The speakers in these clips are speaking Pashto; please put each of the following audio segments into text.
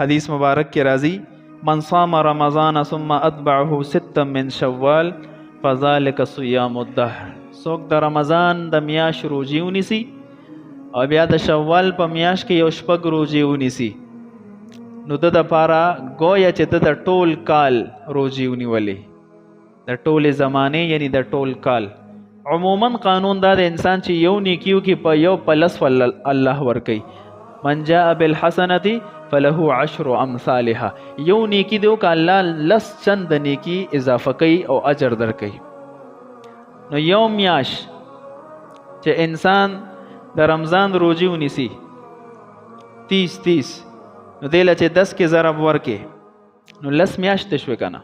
حدیث مبارک کې راځي من صام رمضان ثم اتبعه ستا من شوال فذلك صيام الدهر. څوک د رمضان د میاشت روزي ونیسي او بیا د شوال په میاشت کې یو شپږ روزي ونیسي نو د دپاره گویا چې د ټول کال روزي ونیولې، د ټول زمانه یعنی د ټول کال. عموما قانون دا د انسان چې یو نیکیو کې په یو پلس الله ورکي. من جاء بالحسنه فله 10 امثالها. یو نیکی دیو که الله لس چند نیکی اضافه کوي او اجر در کوي. نو یو میاش چې انسان د رمضان روزي ونیسي 30 نو دیله چې 10 کې ضرب ورکې نو لس میاشتې شوې کنه،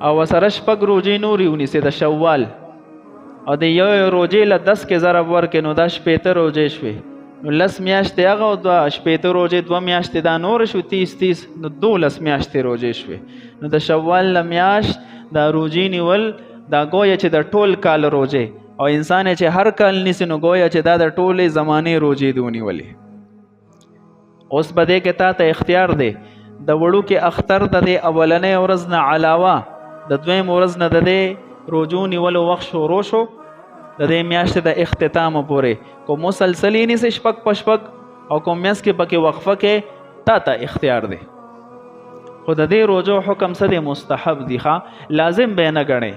او سره شپږ روزي نورې ونیسي د شوال او د یو روزي له 10 کې ضرب ورکې نو دا 15 روزي شوې نو لس میاشتې هغه او 15 روزې 2 میاشتې دا نور شو 30 نو 12 میاشتې روزې شوې. نو د شوال له میاشت دا روزي نیول دا گویا چې د ټول کال روزې، او انسان چې هر کال نیسي نو گویا چې دا د ټولې زمانې روزې دی ونیولې. اوس به دې کې تا ته اختیار دی د وړو کې اختر د دې اولنۍ ورځ نه علاوه د دویم ورځ نه د دې روزو نیولو وخت شروع شو د دې میاشتې د اختتام پورې، کو مسلسلی نیسي شپږ په شپږ او کو میاشت کې پکې وقفه کې تا ته اختیار دی. خو د دې روزو حکم څه دی؟ مستحب دی، ښه لازم به نه ګڼئ.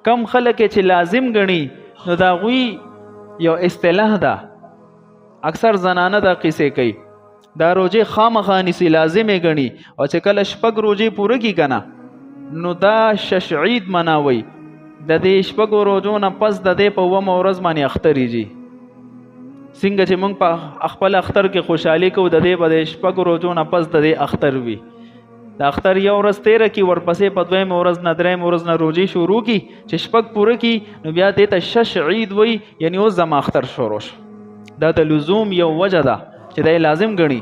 کم خلک چې لازم ګڼي نو د هغوی یو اصطلاح ده، اکثر زنانه دا قصې کوي دا روزې خامخا نیسي لازمې ګڼي، او چې کله شپږ روزې پوره کړي که نه نو دا ششعید مناوي د دې شپږو روزو نه پس د دې په 9مه ورځ باندې اخترېږي. څنګه چې موږ په خپل اختر کې خوشحالي کوو د دې به د شپږو روزو نه پس د دې اختر وي. د اختر یو ورځ تېره کړي ورپسې په 2مه ورځ نه 3مه ورځ نه روزې شروع کړي چې شپږ پوره کړي نو بیا دې ته ششعید وایي، یعنی اوس زما اختر شروع شو. دا د لزوم یو وجه ده چې دی لازم ګڼي.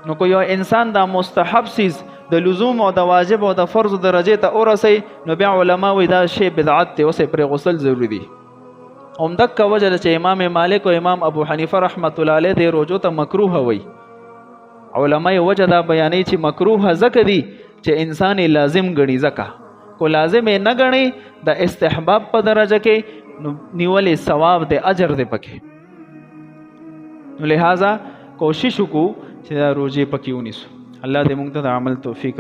نو که یو انسان دا مستحب سیز د لزوم او د واجب او د فرض درجې ته ورسي نو بیا علما وایي دا شی بدعت دی، اوس پرې غسل ضروري دی. همدغه وجه ده چې امام مالک او امام ابو حنیفه رحمت الله علیه دې روزو ته مکروه وایي. علما یې وجه دا بیانوي چې مکروه ځکه دی چې انسان یې لازم ګڼي، ځکه کو لازم یې نه ګڼي د استحباب په درجه کې نو نیولې ثواب دی، اجر دی پکې. نو لہذا کوشش وکړو چې دا روزې پکې ونیسو. الله دې موږ ته د عمل توفیق